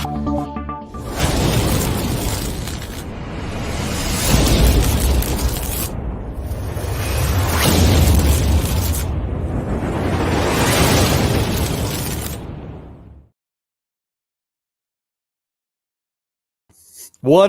What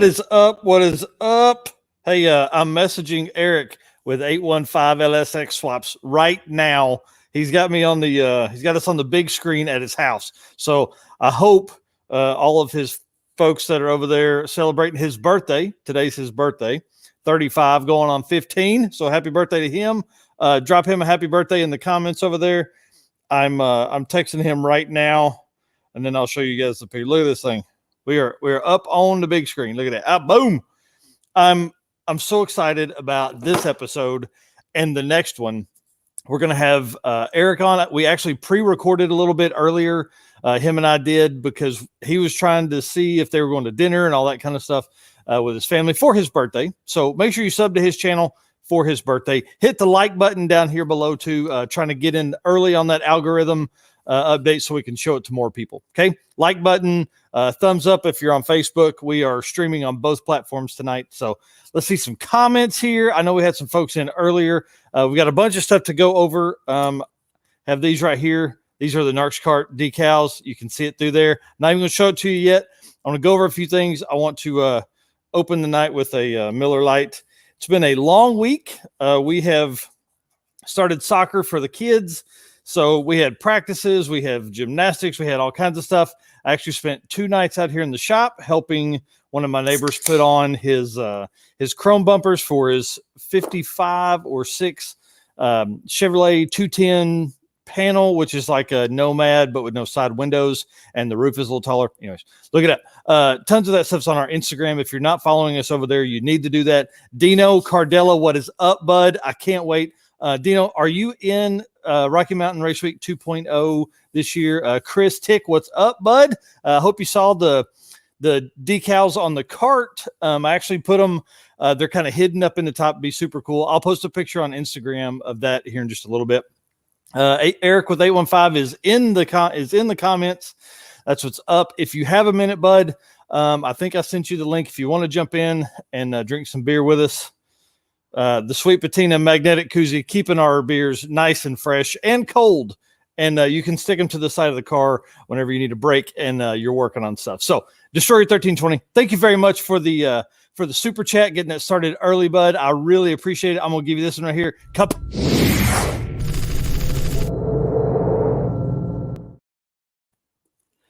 is up? What is up? Hey, I'm messaging Eric with 815 LSX Swaps right now. He's got me on the he's got us on the big screen at his house. So I hope all of his folks that are over there celebrating his birthday. Today's his birthday, 35 going on 15. So happy birthday to him. Drop him a happy birthday in the comments over there. I'm texting him right now, and then I'll show you guys the picture. Look at this thing. We're up on the big screen. Look at that. Ah, boom. I'm so excited about this episode and the next one. We're going to have Eric on it. We actually pre-recorded a little bit earlier. Him and I did, because he was trying to see if they were going to dinner and all that kind of stuff with his family for his birthday. So make sure you sub to his channel for his birthday. Hit the like button down here below too. Trying to get in early on that algorithm update so we can show it to more people. Okay. Like button, thumbs up if you're on Facebook. We are streaming on both platforms tonight. So let's see some comments here. I know we had some folks in earlier. We got a bunch of stuff to go over. Have these right here. These are the Narx Kart decals. You can see it through there. Not even going to show it to you yet. I want to go over a few things. I want to open the night with a Miller Lite. It's been a long week. We have started soccer for the kids. So we had practices, we have gymnastics, we had all kinds of stuff. I actually spent 2 nights out here in the shop helping one of my neighbors put on his chrome bumpers for his 55 or 6 Chevrolet 210 panel, which is like a Nomad, but with no side windows, and the roof is a little taller. Anyways, look at that. Tons of that stuff's on our Instagram. If you're not following us over there, you need to do that. Dino Cardella, what is up, bud? I can't wait. Dino, are you in Rocky Mountain Race Week 2.0 this year? Chris Tick, what's up, bud? I hope you saw the decals on the Kart. I actually put them, they're kind of hidden up in the top. Be super cool. I'll post a picture on Instagram of that here in just a little bit. Eric with 815 is in the comments. That's what's up. If you have a minute, bud, I think I sent you the link if you want to jump in and drink some beer with us. The Sweet Patina Magnetic Koozie, keeping our beers nice and fresh and cold. And you can stick them to the side of the car whenever you need a break and you're working on stuff. So Destroyer 1320, thank you very much for the super chat, getting that started early, bud. I really appreciate it. I'm going to give you this one right here. Cup.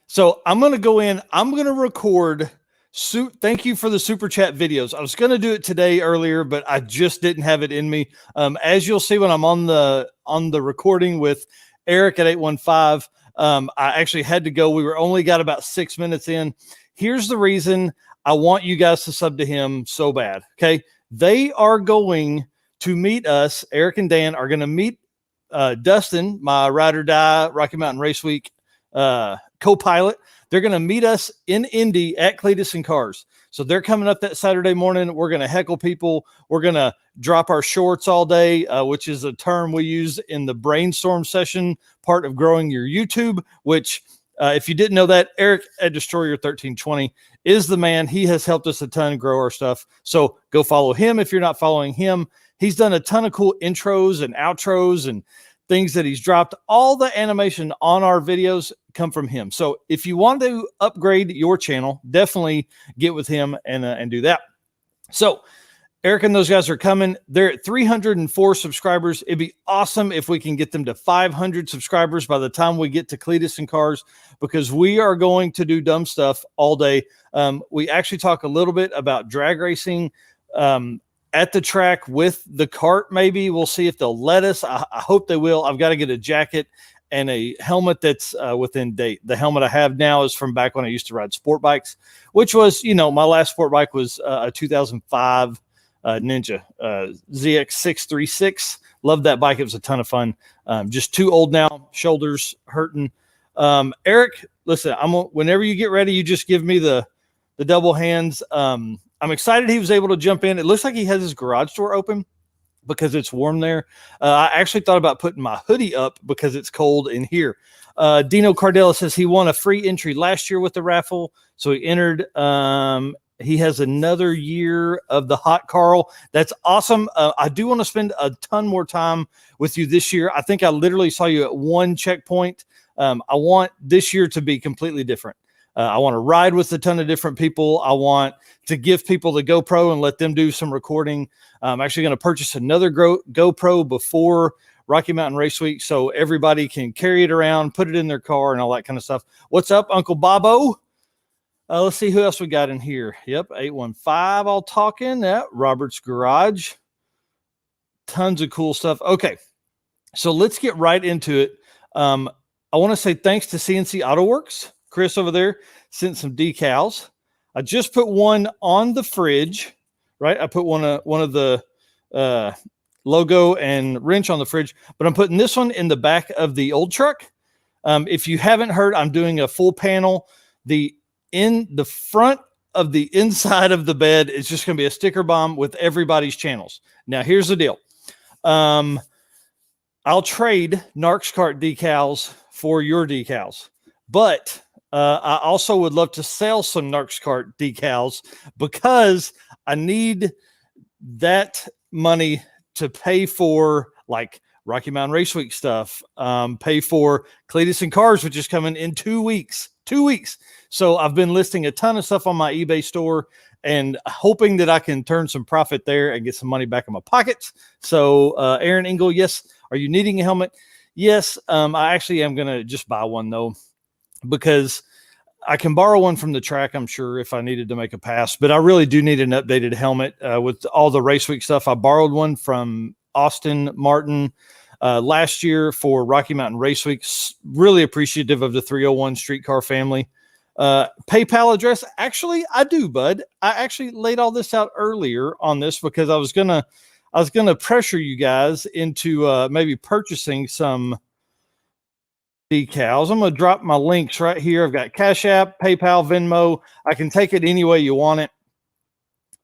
So I'm going to go in. I'm going to record. Thank you for the super chat videos. I was going to do it today earlier, but I just didn't have it in me. As you'll see when I'm on the recording with Eric at 815, I actually had to go. We only got about 6 minutes in. Here's the reason I want you guys to sub to him so bad. Okay. They are going to meet us. Eric and Dan are going to meet Dustin, my ride or die Rocky Mountain Race Week co-pilot. They're going to meet us in Indy at Cleetus and Cars. So they're coming up that Saturday morning. We're going to heckle people. We're going to drop our shorts all day, which is a term we use in the brainstorm session part of growing your YouTube, which if you didn't know that, Eric at Destroyer 1320 is the man. He has helped us a ton grow our stuff. So go follow him if you're not following him. He's done a ton of cool intros and outros and things that he's dropped. All the animation on our videos come from him. So if you want to upgrade your channel, definitely get with him and do that. So Eric and those guys are coming. They're at 304 subscribers. It'd be awesome if we can get them to 500 subscribers by the time we get to Cleetus and Cars, because we are going to do dumb stuff all day. We actually talk a little bit about drag racing at the track with the Kart. Maybe we'll see if they'll let us. I hope they will. I've got to get a jacket and a helmet that's within date. The helmet I have now is from back when I used to ride sport bikes, which was, my last sport bike was a 2005 Ninja ZX636. Loved that bike. It was a ton of fun. Just too old now. Shoulders hurting. Eric, listen, whenever you get ready, you just give me the double hands. I'm excited he was able to jump in. It looks like he has his garage door open because it's warm there. I actually thought about putting my hoodie up because it's cold in here. Dino Cardella says he won a free entry last year with the raffle, so he entered. He has another year of the hot Carl. That's awesome. I do want to spend a ton more time with you this year. I think I literally saw you at one checkpoint. I want this year to be completely different. I want to ride with a ton of different people. I want to give people the GoPro and let them do some recording. I'm actually going to purchase another GoPro before Rocky Mountain Race Week so everybody can carry it around, put it in their car and all that kind of stuff. What's up, Uncle Bobo? Let's see who else we got in here. Yep, 815 all talking. Yeah, Robert's Garage. Tons of cool stuff. Okay, so let's get right into it. I want to say thanks to CNC Auto Works. Chris over there sent some decals. I just put one on the fridge, right? I put one of the logo and wrench on the fridge, but I'm putting this one in the back of the old truck. If you haven't heard, I'm doing a full panel. In the front of the inside of the bed is just going to be a sticker bomb with everybody's channels. Now, here's the deal. I'll trade Narx Kart decals for your decals, but I also would love to sell some Narx Kart decals because I need that money to pay for like Rocky Mountain Race Week stuff, pay for Cleetus and Cars, which is coming in 2 weeks. 2 weeks. So I've been listing a ton of stuff on my eBay store and hoping that I can turn some profit there and get some money back in my pockets. So Aaron Engel, yes. Are you needing a helmet? Yes. I actually am going to just buy one though, because I can borrow one from the track, I'm sure, if I needed to make a pass, but I really do need an updated helmet with all the Race Week stuff. I borrowed one from Austin Martin last year for Rocky Mountain Race Week. Really appreciative of the 301 Streetcar family. PayPal address. Actually, I do, bud. I actually laid all this out earlier on this because I was gonna pressure you guys into maybe purchasing some decals. I'm gonna drop my links right here. I've got Cash App, PayPal, Venmo. I can take it any way you want it.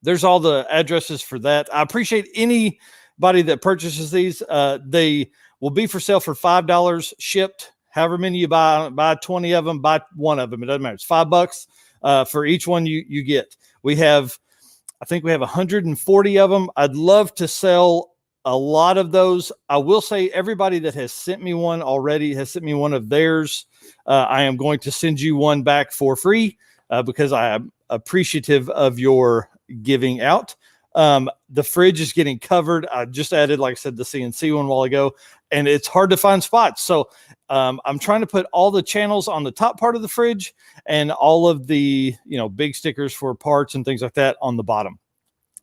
There's all the addresses for that. I appreciate anybody that purchases these. They will be for sale for $5 shipped. However many you buy 20 of them, buy one of them. It doesn't matter. It's $5 for each one you get. I think we have 140 of them. I'd love to sell a lot of those. I will say everybody that has sent me one already has sent me one of theirs. I am going to send you one back for free because I am appreciative of your giving out. The fridge is getting covered. I just added, like I said, the CNC one a while ago, and it's hard to find spots. So I'm trying to put all the channels on the top part of the fridge and all of the, big stickers for parts and things like that on the bottom.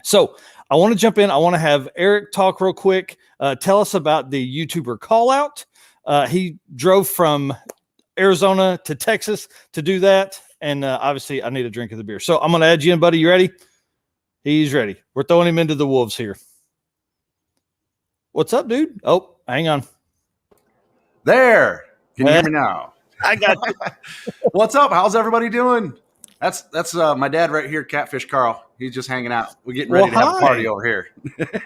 So I want to jump in. I want to have Eric talk real quick. Tell us about the YouTuber call out. He drove from Arizona to Texas to do that. And obviously I need a drink of the beer. So I'm going to add you in, buddy. You ready? He's ready. We're throwing him into the wolves here. What's up, dude? Oh, hang on. There. Can you hear me now? I got you. What's up? How's everybody doing? That's my dad right here, Catfish Carl. He's just hanging out. We're getting ready to have a party over here.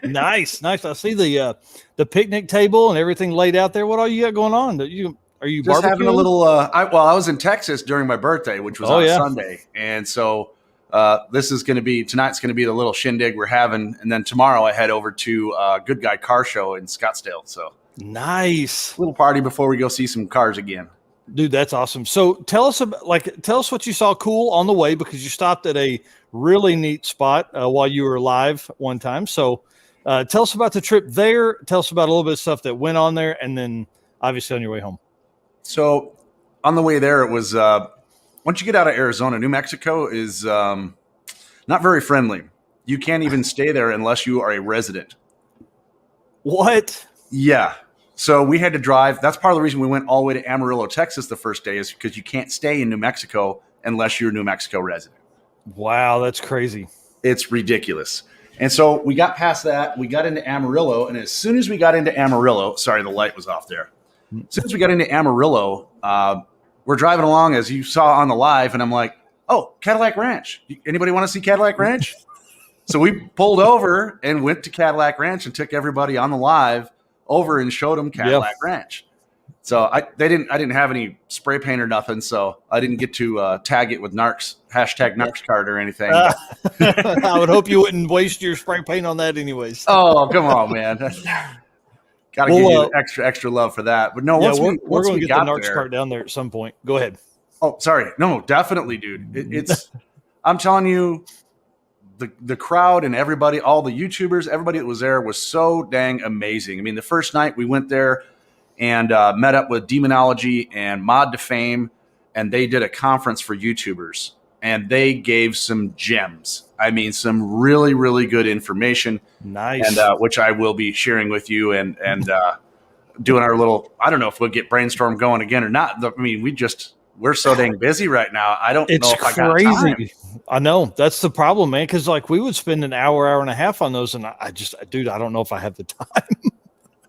Nice. I see the picnic table and everything laid out there. What all you got going on? Are you just barbecuing? having a little? I was in Texas during my birthday, which was on Sunday, and so this is going to be tonight's going to be the little shindig we're having, and then tomorrow I head over to Good Guy Car Show in Scottsdale. So nice little party before we go see some cars again. Dude, that's awesome. So tell us what you saw cool on the way, because you stopped at a really neat spot while you were live one time. So tell us about the trip there. Tell us about a little bit of stuff that went on there, and then obviously on your way home. So on the way there, it was once you get out of Arizona, New Mexico is not very friendly. You can't even stay there unless you are a resident. What? Yeah. So we had to drive. That's part of the reason we went all the way to Amarillo, Texas the first day, is because you can't stay in New Mexico unless you're a New Mexico resident. Wow, that's crazy. It's ridiculous. And so we got past that. We got into Amarillo. And as soon as we got into Amarillo, sorry, the light was off there. As soon as we got into Amarillo, we're driving along, as you saw on the live. And I'm like, oh, Cadillac Ranch. Anybody want to see Cadillac Ranch? So we pulled over and went to Cadillac Ranch and took everybody on the live over and showed them Cadillac Ranch. So I didn't have any spray paint or nothing, so I didn't get to tag it with Narx, hashtag Narxcart or anything. I would hope you wouldn't waste your spray paint on that anyways. Oh, come on, man. Got to give you extra love for that. But no, we're going to get the Narx there, cart down there at some point. Go ahead. Oh, sorry. No, definitely, dude. It's I'm telling you, the crowd and everybody, all the YouTubers, everybody that was there was so dang amazing. I mean, the first night we went there and met up with Demonology and Mod to Fame, and they did a conference for YouTubers, and they gave some gems. I mean, some really, really good information. Nice. And which I will be sharing with you and doing our little, I don't know if we'll get brainstorm going again or not. I mean, we're so dang busy right now. I don't know if I got time. I know. That's the problem, man. Because like we would spend an hour and a half on those, and I don't know if I have the time.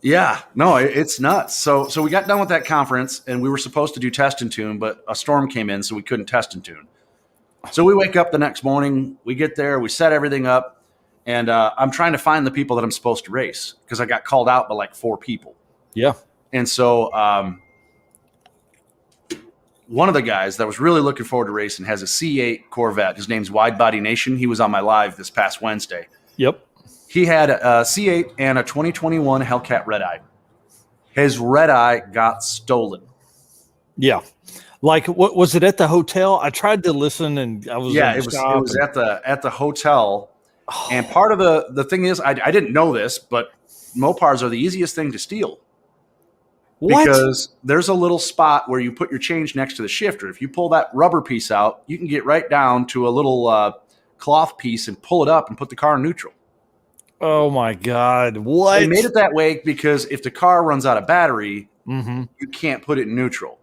Yeah, no, it's nuts. So we got done with that conference, and we were supposed to do test and tune, but a storm came in, so we couldn't test and tune. So we wake up the next morning, we get there, we set everything up, and I'm trying to find the people that I'm supposed to race because I got called out by like 4 people. Yeah. And so one of the guys that was really looking forward to racing has a C8 Corvette. His name's Wide Body Nation. He was on my live this past Wednesday. Yep. He had a C8 and a 2021 Hellcat Red Eye. His Red Eye got stolen. Yeah. Like, what was it at the hotel? I tried to listen, and I was it was at the hotel. Oh. And part of the thing is, I didn't know this, but Mopars are the easiest thing to steal. What? Because there's a little spot where you put your change next to the shifter. If you pull that rubber piece out, you can get right down to a little cloth piece and pull it up and put the car in neutral. Oh my God. What? They made it that way because if the car runs out of battery, you can't put it in neutral.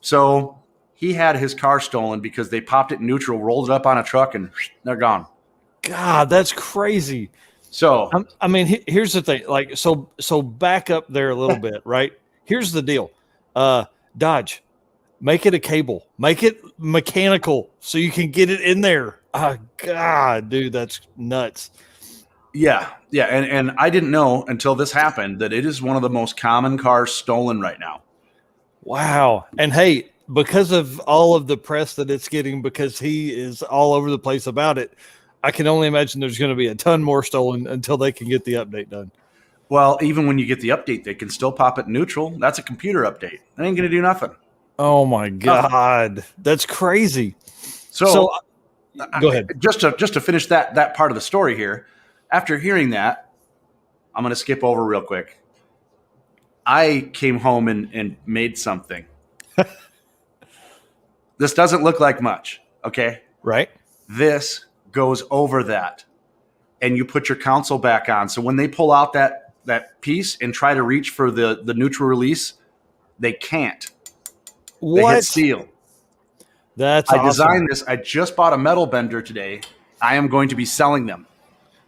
So he had his car stolen because they popped it in neutral, rolled it up on a truck, and they're gone. God, that's crazy. So I mean, here's the thing. Like, so back up there a little bit, right? Here's the deal. Dodge, make it a cable, make it mechanical so you can get it in there. God, dude, that's nuts. Yeah. And I didn't know until this happened that it is one of the most common cars stolen right now. Wow. And hey, because of all of the press that it's getting, because he is all over the place about it, I can only imagine there's going to be a ton more stolen until they can get the update done. Well, even when you get the update, they can still pop it in neutral. That's a computer update. It ain't going to do nothing. Oh my God. That's crazy. So go ahead. Just to finish that part of the story here. After hearing that, I'm going to skip over real quick. I came home and made something. This doesn't look like much, okay? Right. This goes over that, and you put your console back on. So when they pull out that piece and try to reach for the neutral release, they can't. What? They hit seal. That's I awesome. designed this. I just bought a metal bender today. I am going to be selling them.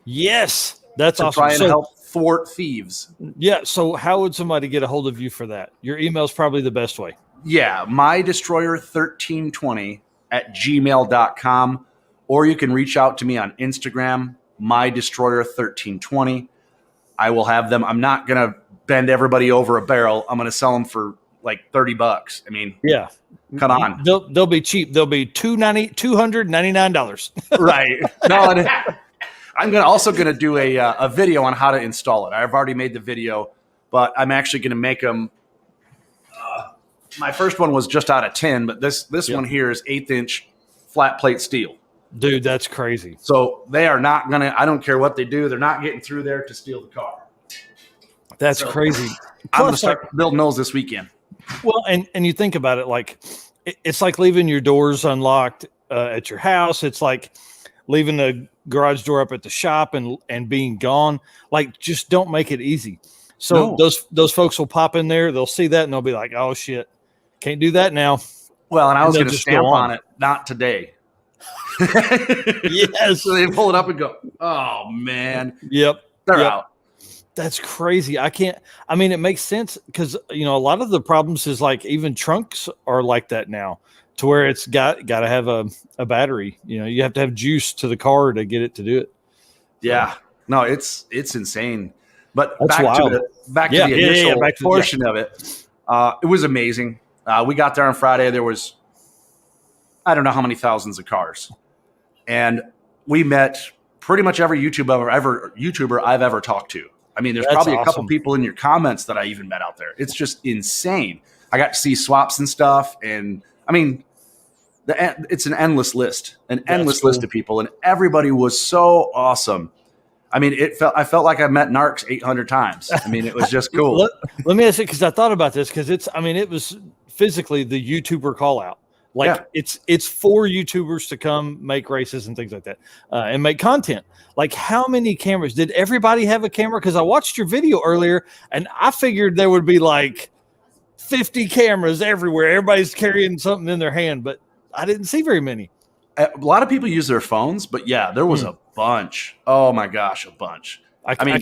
Yes, that's awesome. Try and help thwart thieves. Yeah. So how would somebody get a hold of you for that? Your email is probably the best way. Yeah. mydestroyer1320@gmail.com, or you can reach out to me on Instagram, mydestroyer1320. I will have them. I'm not going to bend everybody over a barrel. I'm going to sell them for like $30. I mean, yeah, come on. They'll be cheap. They'll be $299. Right. No, I'm also going to do a video on how to install it. I've already made the video, but I'm actually going to make them. My first one was just out of tin, but this one here is 1/8" flat plate steel. Dude, that's crazy. So they are not going to, I don't care what they do, they're not getting through there to steal the car. That's crazy. I'm going to start building those this weekend. Well, and you think about it, like it's like leaving your doors unlocked at your house. It's like leaving the garage door up at the shop and being gone. Like, just don't make it easy. So those folks will pop in there, they'll see that, and they'll be like, "Oh shit, can't do that now." Well, and I was going to stamp on it, not today. Yes. So they pull it up and go, "Oh man, yep, they're out." That's crazy. I mean, it makes sense because, a lot of the problems is like even trunks are like that now, to where it's got to have a battery. You have to have juice to the car to get it to do it. Yeah. No, it's insane. But that's back wild. to the initial portion of it. It was amazing. We got there on Friday. There was, I don't know how many thousands of cars. And we met pretty much every YouTuber I've ever talked to. I mean, there's That's probably a couple awesome. people in your comments that I even met out there. It's just insane. I got to see swaps and stuff. And I mean, it's an endless list, list of people. And everybody was so awesome. I mean, I felt like I met Narx 800 times. I mean, it was just cool. Let me ask you, because I thought about this, because it was physically the YouTuber call out. Like it's for YouTubers to come make races and things like that, and make content. Like, how many cameras did everybody have a camera? Because I watched your video earlier, and I figured there would be like 50 cameras everywhere. Everybody's carrying something in their hand, but I didn't see very many. A lot of people use their phones, but yeah, there was a bunch. Oh my gosh, a bunch. I mean,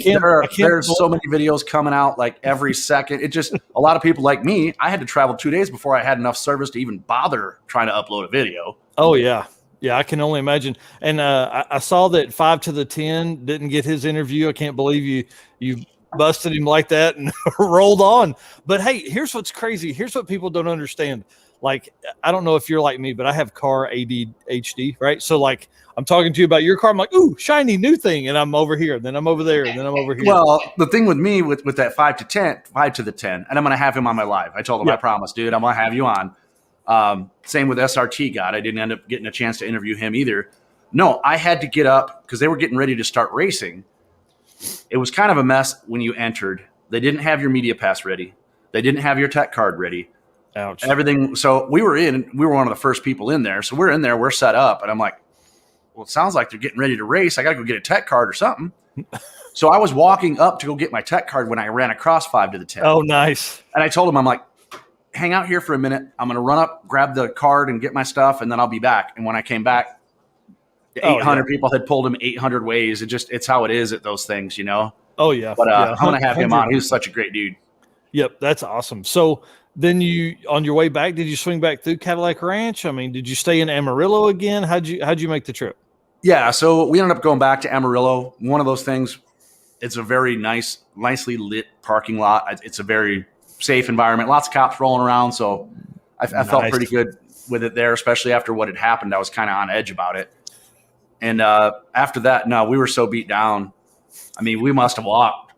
there's so many videos coming out like every second. It just, a lot of people like me, I had to travel 2 days before I had enough service to even bother trying to upload a video. Oh yeah. Yeah, I can only imagine. And I saw that 5 to the 10 didn't get his interview. I can't believe you busted him like that and rolled on. But hey, here's what's crazy. Here's what people don't understand. Like, I don't know if you're like me, but I have car ADHD, right? So like, I'm talking to you about your car. I'm like, ooh, shiny new thing. And I'm over here. Then I'm over there. And then I'm over here. Well, the thing with me with that 5 to the 10, and I'm going to have him on my live. I told him, I promise, dude, I'm going to have you on. Same with SRT God. I didn't end up getting a chance to interview him either. No, I had to get up because they were getting ready to start racing. It was kind of a mess when you entered. They didn't have your media pass ready. They didn't have your tech card ready. Ouch. Everything. So we were one of the first people in there. So we're in there, we're set up. And I'm like, well, it sounds like they're getting ready to race. I got to go get a tech card or something. So I was walking up to go get my tech card when I ran across 5 to the 10. Oh, nice. And I told him, I'm like, hang out here for a minute. I'm going to run up, grab the card and get my stuff. And then I'll be back. And when I came back, 800 people had pulled him 800 ways. It's how it is at those things, you know? Oh yeah. But I'm going to have him on. He was such a great dude. Yep. That's awesome. So then on your way back, did you swing back through Cadillac Ranch? I mean, did you stay in Amarillo again? How'd you make the trip? Yeah. So we ended up going back to Amarillo. One of those things, it's a very nicely lit parking lot. It's a very safe environment. Lots of cops rolling around. So I felt pretty good with it there, especially after what had happened. I was kind of on edge about it. And after that, no, we were so beat down. I mean, we must have walked,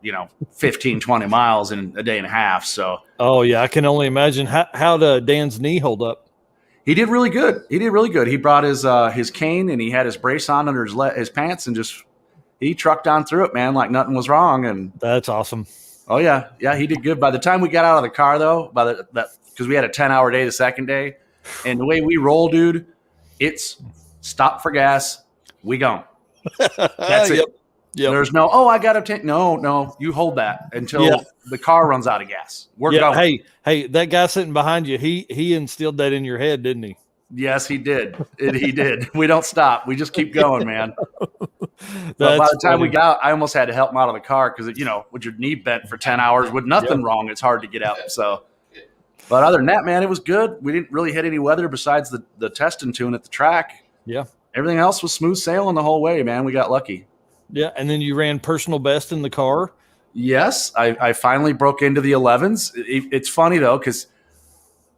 15, 20 miles in a day and a half. So, oh yeah, I can only imagine. How did Dan's knee hold up? He did really good. He brought his cane and he had his brace on under his pants and he trucked on through it, man, like nothing was wrong. And that's awesome. Oh yeah, he did good. By the time we got out of the car, though, because we had a 10-hour day the second day, and the way we roll, dude, it's stop for gas. We gone. That's it. Yep. There's no, I got to take. No, you hold that until the car runs out of gas. We're going. Hey, that guy sitting behind you, he instilled that in your head, didn't he? Yes, he did. He did. We don't stop. We just keep going, man. But by the time we got out, I almost had to help him out of the car because, with your knee bent for 10 hours with nothing wrong, it's hard to get out. So, but other than that, man, it was good. We didn't really hit any weather besides the testing tune at the track. Yeah. Everything else was smooth sailing the whole way, man. We got lucky. Yeah, and then you ran personal best in the car? Yes, I finally broke into the 11s. It's funny, though, because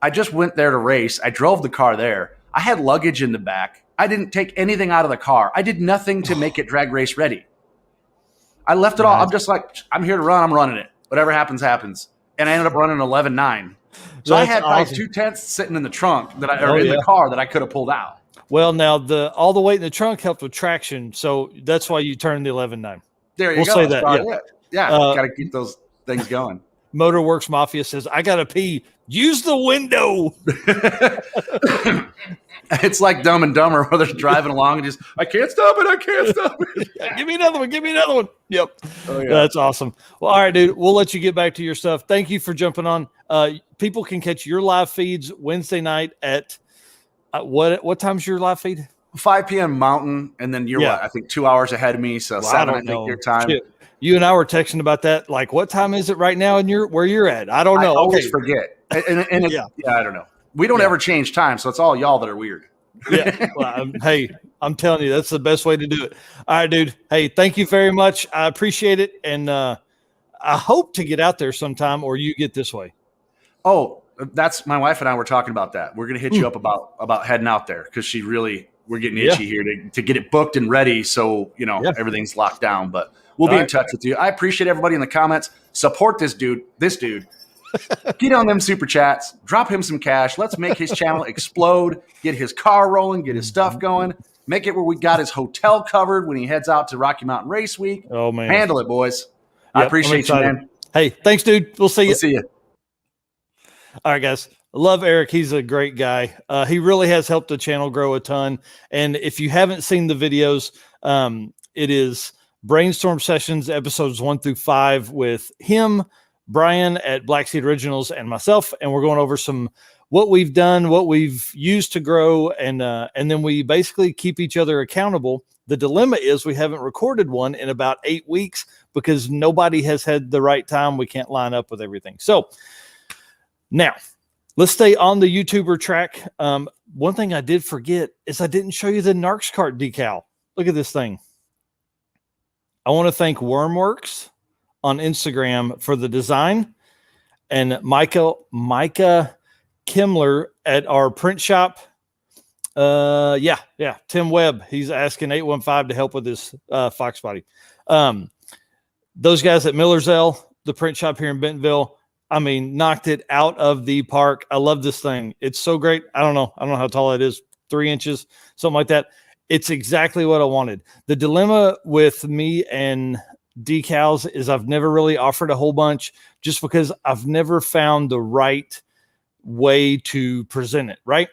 I just went there to race. I drove the car there. I had luggage in the back. I didn't take anything out of the car. I did nothing to make it drag race ready. I left it all. I'm just like, I'm here to run. I'm running it. Whatever happens, happens. And I ended up running 11.9. So I had like 2 tenths sitting in the trunk the car that I could have pulled out. Well, now all the weight in the trunk helped with traction, so that's why you turned the 11.9. There you go. We'll say that. Yeah. Got to keep those things going. Motorworks Mafia says, I got to pee. Use the window. It's like Dumb and Dumber where they're driving along and just, I can't stop it. Give me another one. Yep. Oh, yeah. That's awesome. Well, all right, dude. We'll let you get back to your stuff. Thank you for jumping on. People can catch your live feeds Wednesday night at what time's your live feed? 5 p.m. Mountain, and then you're I think 2 hours ahead of me, so 7 I think your time. Shit. You and I were texting about that. Like, what time is it right now in where you're at? I don't know. I always forget. And I don't know. We don't ever change time, so it's all y'all that are weird. Yeah. Well, hey, I'm telling you, that's the best way to do it. All right, dude. Hey, thank you very much. I appreciate it, and I hope to get out there sometime, or you get this way. Oh, that's my wife and I were talking about that. We're gonna hit you up about heading out there because we're getting itchy here to get it booked and ready. So everything's locked down. But we'll be in touch with you. I appreciate everybody in the comments. Support this dude. Get on them super chats. Drop him some cash. Let's make his channel explode. Get his car rolling. Get his stuff going. Make it where we got his hotel covered when he heads out to Rocky Mountain Race Week. Oh man, handle it, boys. I appreciate you, man. Hey, thanks, dude. We'll see you. See you. All right, guys. Love Eric. He's a great guy. He really has helped the channel grow a ton. And if you haven't seen the videos, it is Brainstorm Sessions episodes 1 through 5 with him, Brian at Black Seed Originals, and myself. And we're going over what we've done, what we've used to grow, and then we basically keep each other accountable. The dilemma is we haven't recorded one in about 8 weeks because nobody has had the right time. We can't line up with everything. So now let's stay on the YouTuber track. One thing I did forget is I didn't show you the Narx Kart decal. Look at this thing. I want to thank Wormworks on Instagram for the design, and Micah Kimler at our print shop. Tim Webb. He's asking 815 to help with this Fox body. Those guys at Millersell, the print shop here in Bentonville, I mean, knocked it out of the park. I love this thing. It's so great. I don't know how tall it is, 3 inches, something like that. It's exactly what I wanted. The dilemma with me and decals is I've never really offered a whole bunch just because I've never found the right way to present it, right?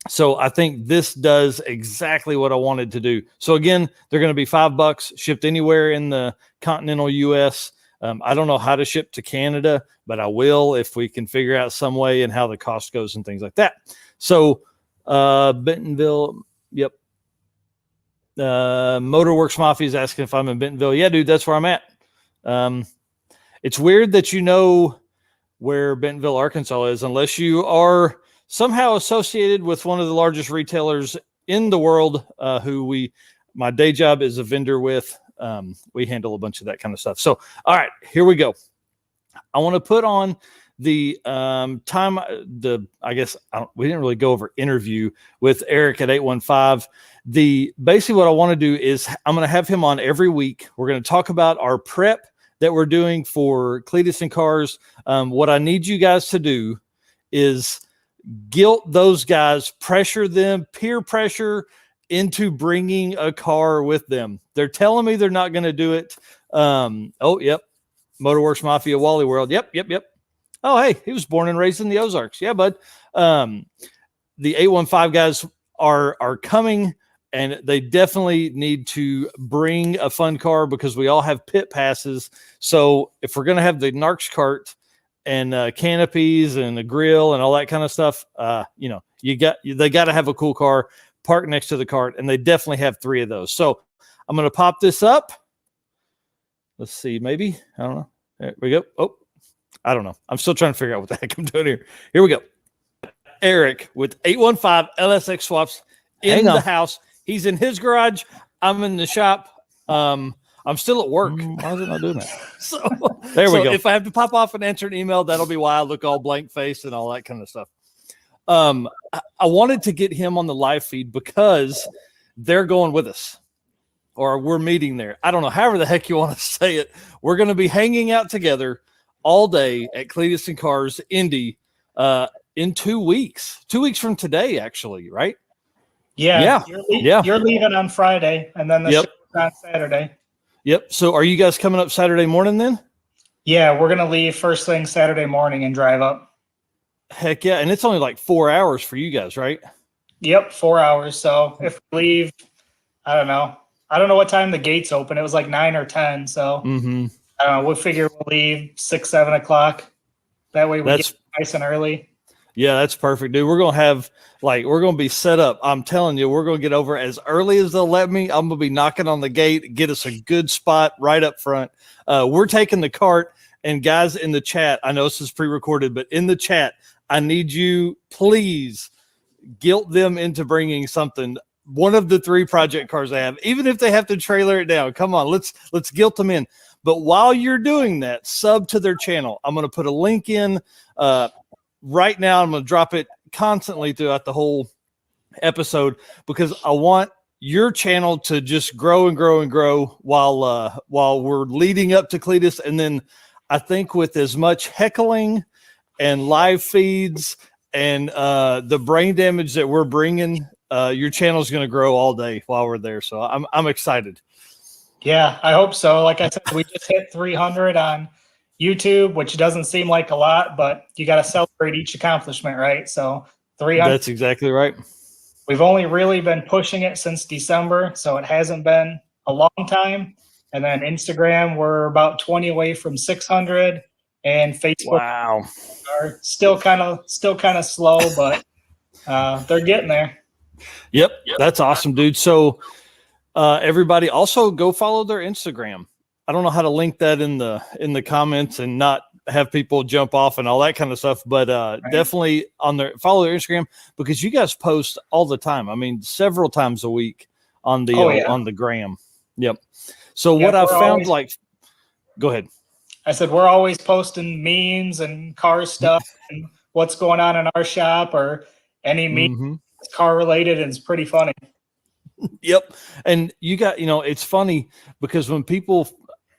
So I think this does exactly what I wanted to do. So again, they're going to be $5 shipped anywhere in the continental US. I don't know how to ship to Canada, but I will if we can figure out some way and how the cost goes and things like that. So Bentonville, yep. Motorworks Mafia is asking if I'm in Bentonville. Yeah, dude, that's where I'm at. It's weird that you know where Bentonville, Arkansas is, unless you are somehow associated with one of the largest retailers in the world, my day job is a vendor with. We handle a bunch of that kind of stuff. So, all right, here we go. I want to put on the we didn't really go over interview with Eric at 815. Basically what I want to do is I'm going to have him on every week. We're going to talk about our prep that we're doing for Cleetus and Cars. What I need you guys to do is guilt those guys, pressure them, peer pressure into bringing a car with them. They're telling me they're not going to do it. Yep. Motorworks Mafia, Wally World. Yep. Oh, hey, he was born and raised in the Ozarks. Yeah, bud. The 815 guys are coming, and they definitely need to bring a fun car because we all have pit passes. So if we're going to have the Narx cart and canopies and a grill and all that kind of stuff, they got to have a cool car parked next to the cart, and they definitely have 3 of those. So I'm going to pop this up. Let's see, maybe. I don't know. There we go. Oh, I don't know. I'm still trying to figure out what the heck I'm doing here. Here we go. Eric with 815 LSX Swaps in the house. He's in his garage. I'm in the shop. I'm still at work. Why is it not doing that? So there we go. If I have to pop off and answer an email, that'll be why I look all blank faced and all that kind of stuff. I wanted to get him on the live feed because they're going with us, or we're meeting there. I don't know, however the heck you want to say it. We're going to be hanging out together all day at Cleetus and Cars Indy in 2 weeks. 2 weeks from today, actually, right? Yeah. You're leaving on Friday, and then the show's on Saturday. Yep. So are you guys coming up Saturday morning then? Yeah, we're going to leave first thing Saturday morning and drive up. Heck yeah. And it's only like 4 hours for you guys, right? Yep, 4 hours. So if we leave, I don't know what time the gates open. It was like 9 or 10. So I don't know. We'll figure we'll leave 6, 7 o'clock. That way we get nice and early. Yeah, that's perfect, dude. We're going to be set up. I'm telling you, we're going to get over as early as they'll let me. I'm going to be knocking on the gate, get us a good spot right up front. We're taking the cart, and guys in the chat, I know this is pre-recorded, but in the chat, I need you, please guilt them into bringing something. One of the 3 project cars I have, even if they have to trailer it down. Come on, let's guilt them in. But while you're doing that, sub to their channel. I'm going to put a link in. right now I'm going to drop it constantly throughout the whole episode because I want your channel to just grow and grow and grow while we're leading up to Cleetus. And then I think with as much heckling and live feeds and the brain damage that we're bringing, your channel is going to grow all day while we're there. So I'm excited. Yeah, I hope so. Like I said, we just hit 300 on YouTube, which doesn't seem like a lot, but you got to celebrate each accomplishment, right? So 300. That's exactly right. We've only really been pushing it since December, so it hasn't been a long time. And then Instagram, we're about 20 away from 600, and Facebook wow. are still kind of slow, but they're getting there. Yep, that's awesome, dude. So everybody also go follow their Instagram. I don't know how to link that in the comments and not have people jump off and all that kind of stuff, but definitely follow their Instagram because you guys post all the time. I mean, several times a week on the on the gram. Yep. So what I found go ahead. I said we're always posting memes and car stuff and what's going on in our shop or any meme that's car related, and it's pretty funny. Yep. And you got, it's funny because when people,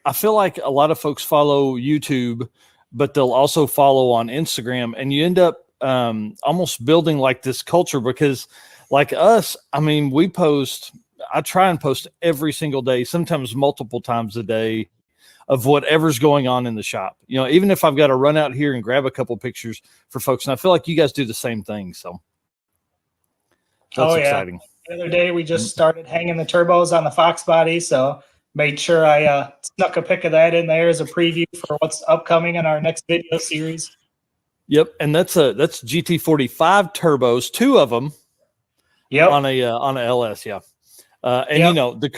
I feel like a lot of folks follow YouTube, but they'll also follow on Instagram, and you end up almost building like this culture because like us, I mean, I try and post every single day, sometimes multiple times a day of whatever's going on in the shop. Even if I've got to run out here and grab a couple pictures for folks. And I feel like you guys do the same thing. So that's exciting. The other day, we just started hanging the turbos on the Fox body, so made sure I snuck a pic of that in there as a preview for what's upcoming in our next video series. Yep, and that's GT45 turbos, 2 of them. Yep, on a LS, yeah. And the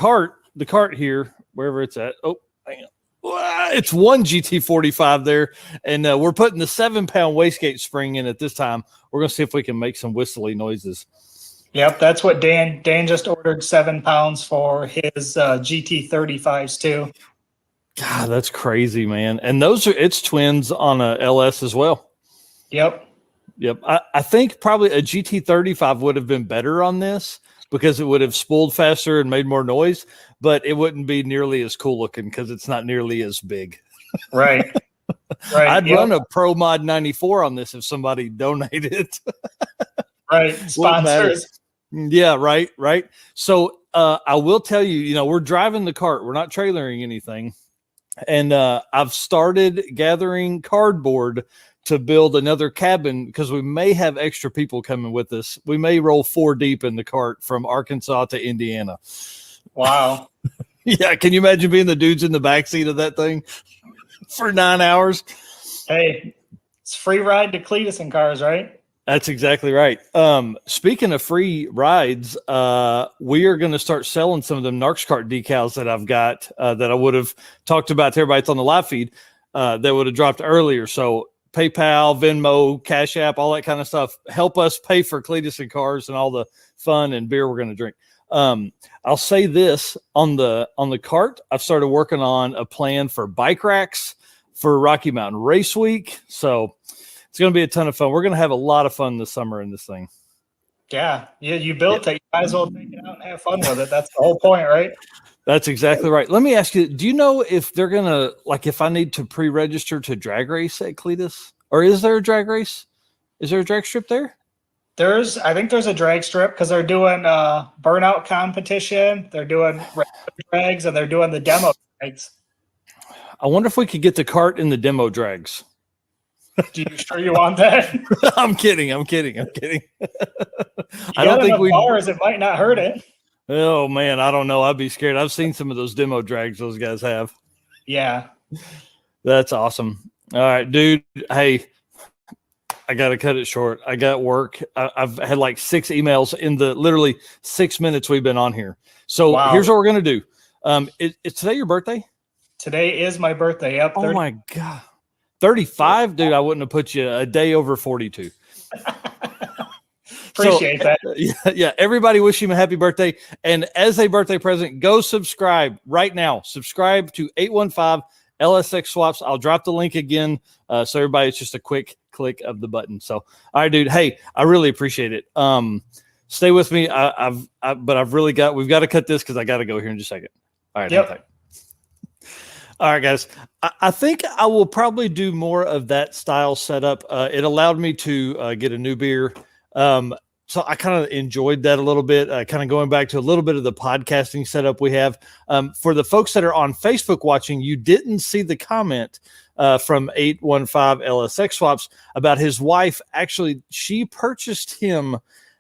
cart here, wherever it's at. Oh, hang on. It's one GT45 there, and we're putting the 7-pound wastegate spring in at this time. We're gonna see if we can make some whistly noises. Yep, that's what Dan just ordered 7 pounds for his GT35s too. God, that's crazy, man. And it's twins on a LS as well. Yep. I think probably a GT35 would have been better on this because it would have spooled faster and made more noise, but it wouldn't be nearly as cool looking because it's not nearly as big. Right. I'd run a Pro Mod 94 on this if somebody donated. Right. Sponsors. Yeah, right. So I will tell you, we're driving the cart. We're not trailering anything. And I've started gathering cardboard to build another cabin because we may have extra people coming with us. We may roll 4 deep in the cart from Arkansas to Indiana. Wow. Yeah, can you imagine being the dudes in the backseat of that thing for 9 hours? Hey, it's free ride to Cleetus and Cars, right? That's exactly right. Speaking of free rides, we are going to start selling some of them Narx Kart decals that I've got that I would have talked about to everybody that's on the live feed that would have dropped earlier. So PayPal, Venmo, Cash App, all that kind of stuff. Help us pay for Cleetus and Cars and all the fun and beer we're going to drink. I'll say this on the cart. I've started working on a plan for bike racks for Rocky Mountain Race Week. So it's going to be a ton of fun. We're going to have a lot of fun this summer in this thing. Yeah, you built it. You might as well take it out and have fun with it. That's the whole point, right? That's exactly right. Let me ask you, do you know if they're going to, if I need to pre-register to drag race at Cleetus? Or is there a drag race? Is there a drag strip there? I think there's a drag strip because they're doing burnout competition. They're doing drags and they're doing the demo drags. I wonder if we could get the cart in the demo drags. Do you sure you want that? I'm kidding. I don't think bars, it might not hurt it. Oh man, I don't know. I'd be scared. I've seen some of those demo drags those guys have. Yeah. That's awesome. All right, dude. Hey, I got to cut it short. I got work. I've had like 6 emails in the literally 6 minutes we've been on here. So Here's what we're going to do. Is today your birthday? Today is my birthday. Yep. Oh my God. 35, dude. I wouldn't have put you a day over 42. Appreciate that. Yeah. Everybody wish him a happy birthday. And as a birthday present, go subscribe right now. Subscribe to 815 LSX Swaps. I'll drop the link again. So everybody, it's just a quick click of the button. So, all right, dude. Hey, I really appreciate it. Stay with me. We've got to cut this because I got to go here in just a second. All right. Yep. All right, guys. I think I will probably do more of that style setup. It allowed me to get a new beer. So I kind of enjoyed that a little bit, kind of going back to a little bit of the podcasting setup we have. For the folks that are on Facebook watching, you didn't see the comment from 815 LSX Swaps about his wife. Actually, she purchased him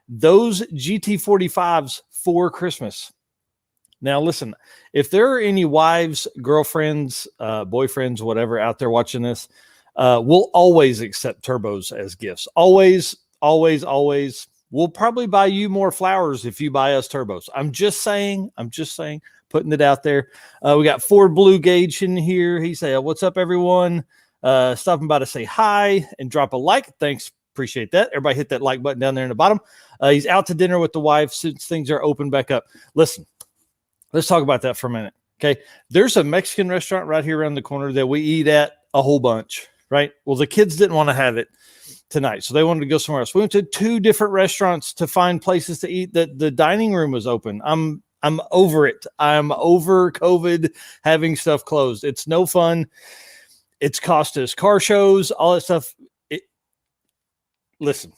those GT45s for Christmas. Now, listen, if there are any wives, girlfriends, boyfriends, whatever out there watching this, we'll always accept turbos as gifts. Always, always, always. We'll probably buy you more flowers if you buy us turbos. I'm just saying, putting it out there. We got Ford Blue Gauge in here. He said, "What's up, everyone? Stopping by to say hi and drop a like. Thanks. Appreciate that. Everybody hit that like button down there in the bottom." He's out to dinner with the wife since things are open back up. Listen, let's talk about that for a minute. Okay. There's a Mexican restaurant right here around the corner that we eat at a whole bunch, right? Well, the kids didn't want to have it tonight, so they wanted to go somewhere else. We went to 2 different restaurants to find places to eat. That the dining room was open. I'm over it. I'm over COVID having stuff closed. It's no fun. It's cost us car shows, all that stuff. Listen,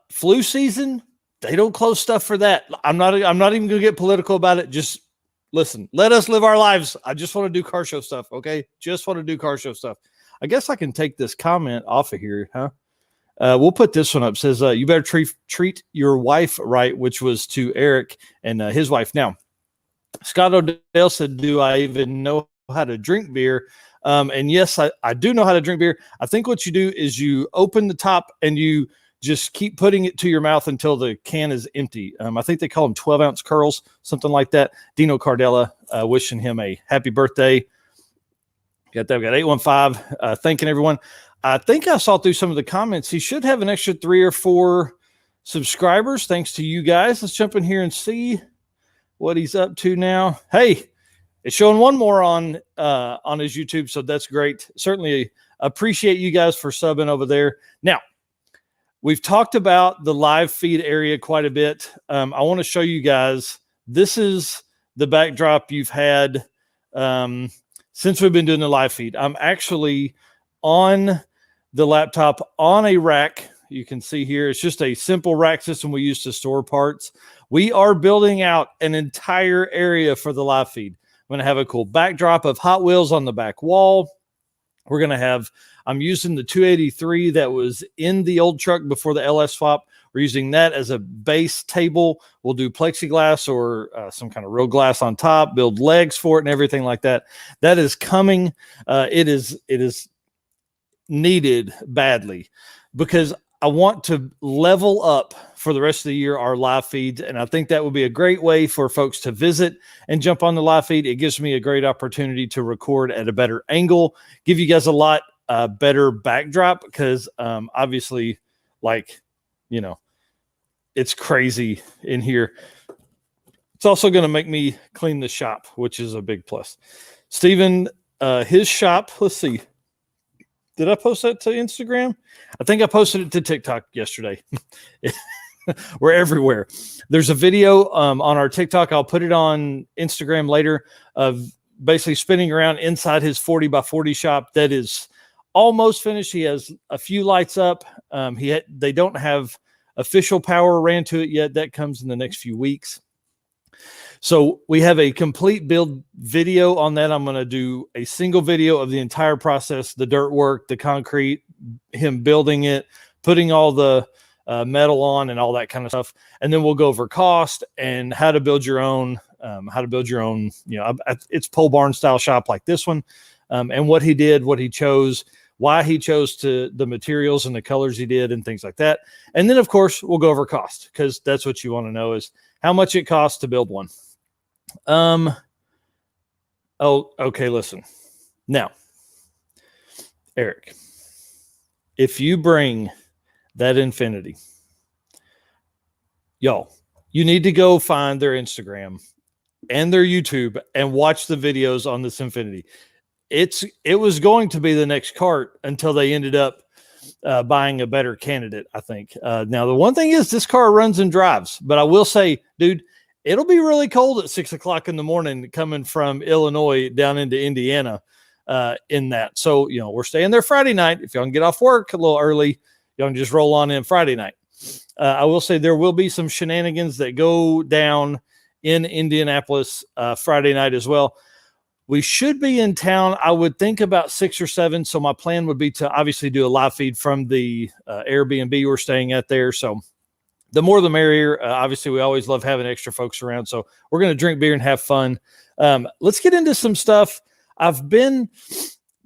flu season, they don't close stuff for that. I'm not even going to get political about it. Just listen, let us live our lives. I just want to do car show stuff. Okay. Just want to do car show stuff. I guess I can take this comment off of here, huh? We'll put this one up. It says, you better treat your wife right, which was to Eric and his wife. Now, Scott O'Dell said, "Do I even know how to drink beer?" And yes, I do know how to drink beer. I think what you do is you open the top and you just keep putting it to your mouth until the can is empty. I think they call them 12-ounce curls, something like that. Dino Cardella, wishing him a happy birthday. Got that. We got 815 thanking everyone. I think I saw through some of the comments. He should have an extra 3 or 4 subscribers. Thanks to you guys. Let's jump in here and see what he's up to now. Hey, it's showing one more on his YouTube, so that's great. Certainly appreciate you guys for subbing over there. Now, we've talked about the live feed area quite a bit. I want to show you guys. This is the backdrop you've had since we've been doing the live feed. I'm actually on the laptop on a rack. You can see here, it's just a simple rack system we use to store parts. We are building out an entire area for the live feed. I'm going to have a cool backdrop of Hot Wheels on the back wall. We're going to have, I'm using the 283 that was in the old truck before the LS swap. We're using that as a base table. We'll do plexiglass or some kind of real glass on top, build legs for it and everything like that. That is coming. It is needed badly because I want to level up for the rest of the year our live feeds. And I think that would be a great way for folks to visit and jump on the live feed. It gives me a great opportunity to record at a better angle, give you guys a lot better backdrop because obviously, like, you know, it's crazy in here. It's also going to make me clean the shop, which is a big plus. Steven, his shop, let's see. Did I post that to Instagram? I think I posted it to TikTok yesterday. We're everywhere. There's a video on our TikTok. I'll put it on Instagram later of basically spinning around inside his 40 by 40 shop that is almost finished. He has a few lights up. They don't have official power ran to it yet. That comes in the next few weeks. So we have a complete build video on that. I'm going to do a single video of the entire process, the dirt work, the concrete, him building it, putting all the metal on and all that kind of stuff. And then we'll go over cost and how to build your own, you know, it's pole barn style shop like this one. And what he did, what he chose, why he chose the materials and the colors he did and things like that. And then of course we'll go over cost because that's what you want to know is how much it costs to build one. Oh, okay. Listen now, Eric, if you bring that Infinity, y'all, you need to go find their Instagram. and their YouTube and watch the videos on this Infinity. It was going to be the next Kart until they ended up buying a better candidate, I think. Now, the one thing is this car runs and drives, but I will say, dude, it'll be really cold at 6 o'clock in the morning coming from Illinois down into Indiana in that. So, we're staying there Friday night. If y'all can get off work a little early, y'all can just roll on in Friday night. I will say there will be some shenanigans that go down in Indianapolis Friday night as well. We should be in town, I would think, about 6 or 7. So my plan would be to obviously do a live feed from the Airbnb we're staying at there. So the more the merrier. Obviously, we always love having extra folks around. So we're going to drink beer and have fun. Let's get into some stuff. I've been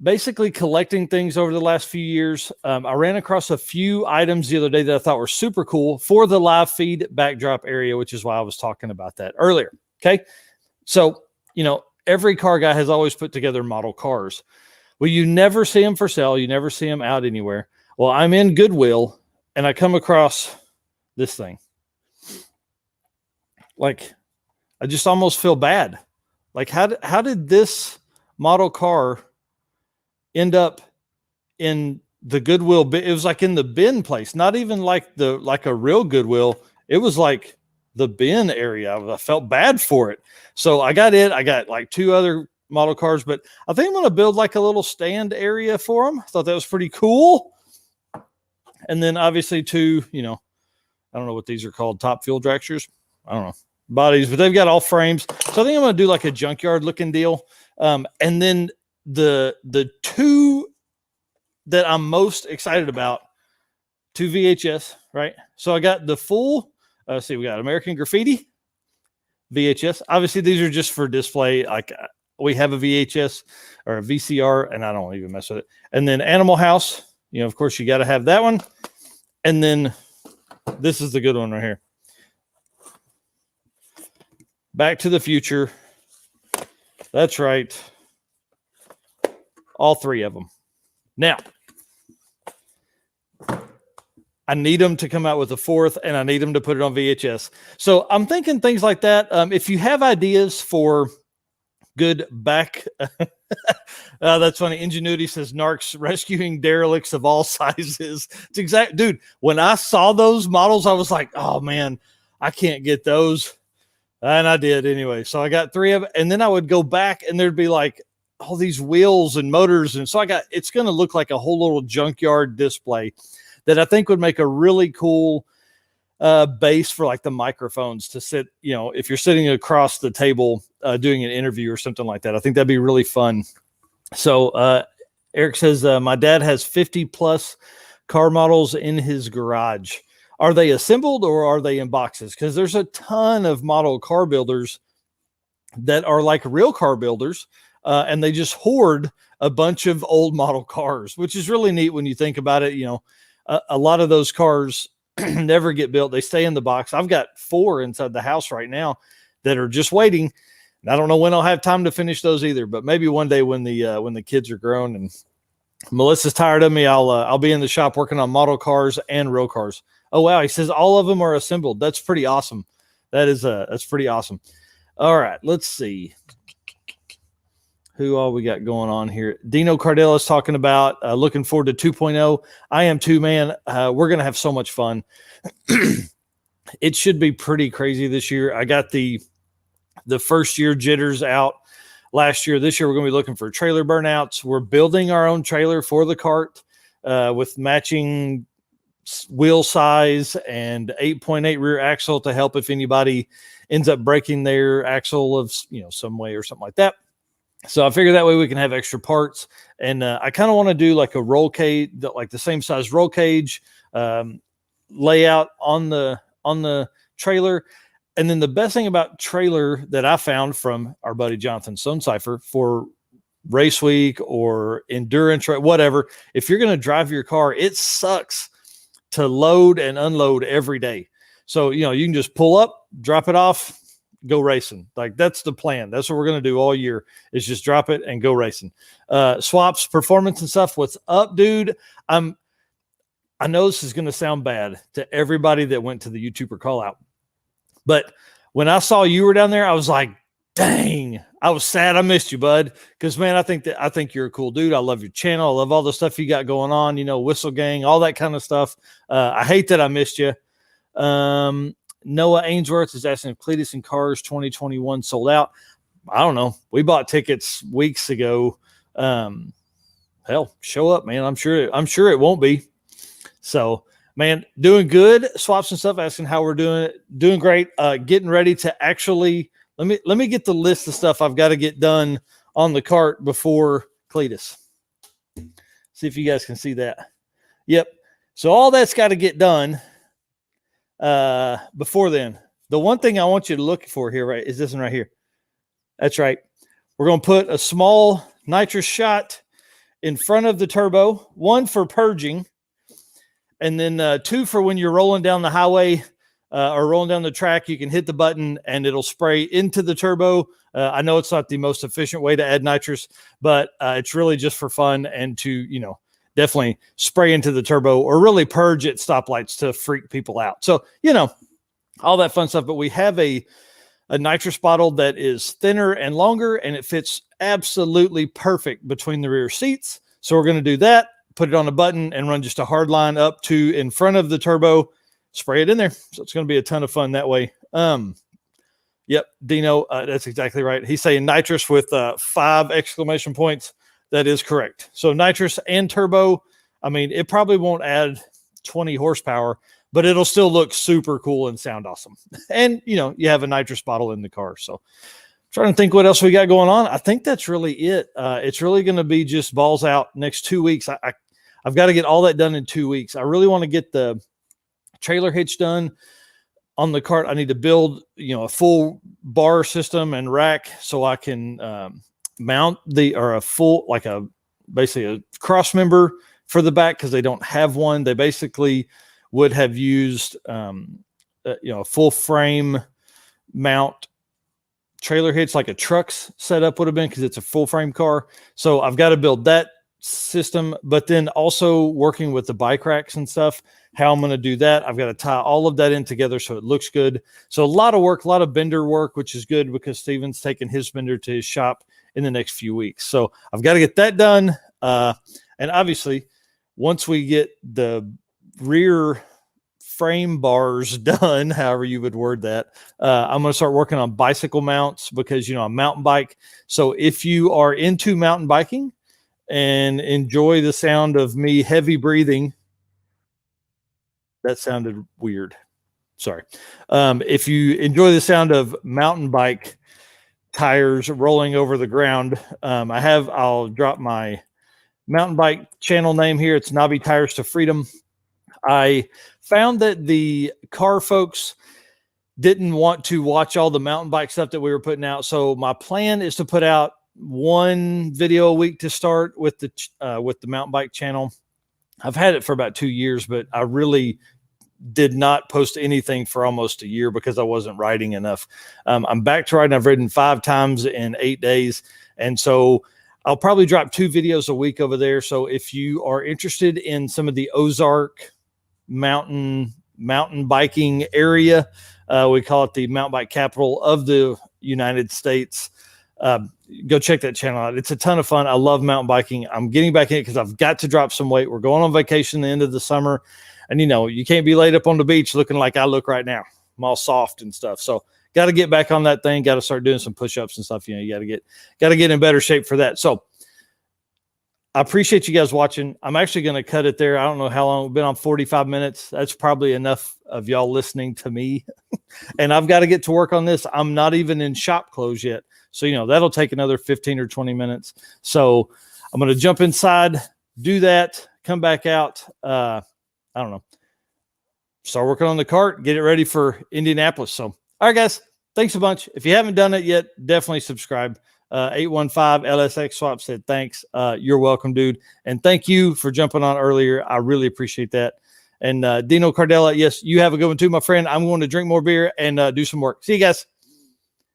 basically collecting things over the last few years. I ran across a few items the other day that I thought were super cool for the live feed backdrop area, which is why I was talking about that earlier. Okay. So, every car guy has always put together model cars. Well, you never see them for sale. You never see them out anywhere. Well, I'm in Goodwill and I come across this thing. Like, I just almost feel bad. Like, how did this model car end up in the Goodwill? It was like in the bin place, not even like a real Goodwill. It was like the bin area. I felt bad for it. So I got like 2 other model cars, but I think I'm going to build like a little stand area for them. I thought that was pretty cool. And then obviously 2, I don't know what these are called, top fuel dragsters. I don't know, bodies, but they've got all frames. So I think I'm going to do like a junkyard looking deal. And then the 2 that I'm most excited about, 2 VHS, right? So I got the full, we got American Graffiti VHS. Obviously, these are just for display. Like we have a VHS or a VCR, and I don't even mess with it. And then Animal House, of course, you got to have that one. And then this is the good one right here. Back to the Future. That's right. All 3 of them. Now, I need them to come out with a 4th, and I need them to put it on VHS. So I'm thinking things like that. If you have ideas for good back, that's funny. Ingenuity says Narx rescuing derelicts of all sizes. It's exact, dude. When I saw those models, I was like, oh man, I can't get those. And I did anyway. So I got 3 of it, and then I would go back and there'd be like all these wheels and motors. And so it's going to look like a whole little junkyard display that I think would make a really cool base for like the microphones to sit, if you're sitting across the table doing an interview or something like that. I think that'd be really fun. So Eric says, my dad has 50 plus car models in his garage. Are they assembled or are they in boxes? Because there's a ton of model car builders that are like real car builders, and they just hoard a bunch of old model cars, which is really neat when you think about it. A lot of those cars never get built. They stay in the box. I've got 4 inside the house right now that are just waiting. And I don't know when I'll have time to finish those either, but maybe one day when the kids are grown and Melissa's tired of me, I'll be in the shop working on model cars and real cars. Oh, wow. He says all of them are assembled. That's pretty awesome. That's pretty awesome. All right. Let's see who all we got going on here. Dino Cardell is talking about looking forward to 2.0. I am too, man. We're going to have so much fun. It should be pretty crazy this year. I got the first year jitters out last year. This year, we're going to be looking for trailer burnouts. We're building our own trailer for the Kart with matching wheel size and 8.8 rear axle to help if anybody ends up breaking their axle of some way or something like that. So I figure that way we can have extra parts. And I kind of want to do like a roll cage, like the same size roll cage layout on the trailer. And then the best thing about trailer that I found from our buddy Jonathan Stonecipher for race week or endurance, whatever, if you're going to drive your car, it sucks to load and unload every day. So, you can just pull up, drop it off, go racing. Like that's the plan. That's what we're going to do all year is just drop it and go racing. Swaps, performance and stuff. What's up, dude? I know this is going to sound bad to everybody that went to the YouTuber call out, but when I saw you were down there, I was like, Dang, I was sad I missed you, bud. Because man, I think you're a cool dude. I love your channel. I love all the stuff you got going on. You know, Whistle Gang, all that kind of stuff. I hate that I missed you. Noah Ainsworth is asking if Cleetus and Cars 2021 sold out. I don't know. We bought tickets weeks ago. Hell, show up, man. I'm sure it won't be. So, man, doing good. Swaps and stuff. Asking how we're doing. Doing great. Getting ready to actually. Let me get the list of stuff I've got to get done on the cart before Cleetus. See if you guys can see that. Yep. So all that's got to get done before then. The one thing I want you to look for here, right, is this one right here. That's right. We're going to put a small nitrous shot in front of the turbo, one for purging, and then two for when you're rolling down the highway or rolling down the track. You can hit the button and it'll spray into the turbo. I know it's not the most efficient way to add nitrous, but it's really just for fun and to, you know, definitely spray into the turbo or really purge at stoplights to freak people out. So, you know, all that fun stuff. But we have a nitrous bottle that is thinner and longer, and it fits absolutely perfect between the rear seats. So we're going to do that, put it on a button and run just a hard line up to in front of the turbo, spray it in there. So it's going to be a ton of fun that way. Yep. Dino, that's exactly right. He's saying nitrous with 5 exclamation points. That is correct. So nitrous and turbo, I mean, it probably won't add 20 horsepower, but it'll still look super cool and sound awesome. And, you know, you have a nitrous bottle in the car. So trying to think what else we got going on. I think that's really it. It's really going to be just balls out next 2 weeks. I've got to get all that done in 2 weeks. I really want to get the trailer hitch done on the cart. I need to build, you know, a full bar system and rack so I can mount a full, like basically a cross member for the back, because they don't have one. They basically would have used, you know, a full frame mount trailer hitch like a truck's setup would have been, because it's a full frame car. So I've got to build that system, but then also working with the bike racks and stuff, how I'm going to do that. I've got to tie all of that in together so it looks good. So a lot of work, a lot of bender work, which is good because Steven's taking his bender to his shop in the next few weeks. So I've got to get that done. And obviously, once we get the rear frame bars done, however you would word that, I'm going to start working on bicycle mounts because, you know, I'm mountain bike. So if you are into mountain biking and enjoy the sound of me heavy breathing, that sounded weird. Sorry. If you enjoy the sound of mountain bike tires rolling over the ground, I'll drop my mountain bike channel name here. It's Knobby Tires to Freedom. I found that the car folks didn't want to watch all the mountain bike stuff that we were putting out. So my plan is to put out 1 video a week to start with the mountain bike channel. I've had it for about 2 years, but I really did not post anything for almost a year because I wasn't riding enough. I'm back to riding. I've ridden 5 times in 8 days. And so I'll probably drop 2 videos a week over there. So if you are interested in some of the Ozark mountain biking area, we call it the mountain bike capital of the United States, go check that channel out. It's a ton of fun. I love mountain biking. I'm getting back in it because I've got to drop some weight. We're going on vacation the end of the summer. And, you know, you can't be laid up on the beach looking like I look right now. I'm all soft and stuff. So got to get back on that thing. Got to start doing some push-ups and stuff. You know, you got to get in better shape for that. So I appreciate you guys watching. I'm actually going to cut it there. I don't know how long we've been on, 45 minutes. That's probably enough of y'all listening to me. And I've got to get to work on this. I'm not even in shop clothes yet. So, you know, that'll take another 15 or 20 minutes. So I'm going to jump inside, do that, come back out. I don't know. Start working on the cart, get it ready for Indianapolis. So, all right, guys, thanks a bunch. If you haven't done it yet, definitely subscribe. 815 LSX Swaps said thanks. You're welcome, dude. And thank you for jumping on earlier. I really appreciate that. And Dino Cardella, yes, you have a good one too, my friend. I'm going to drink more beer and do some work. See you guys.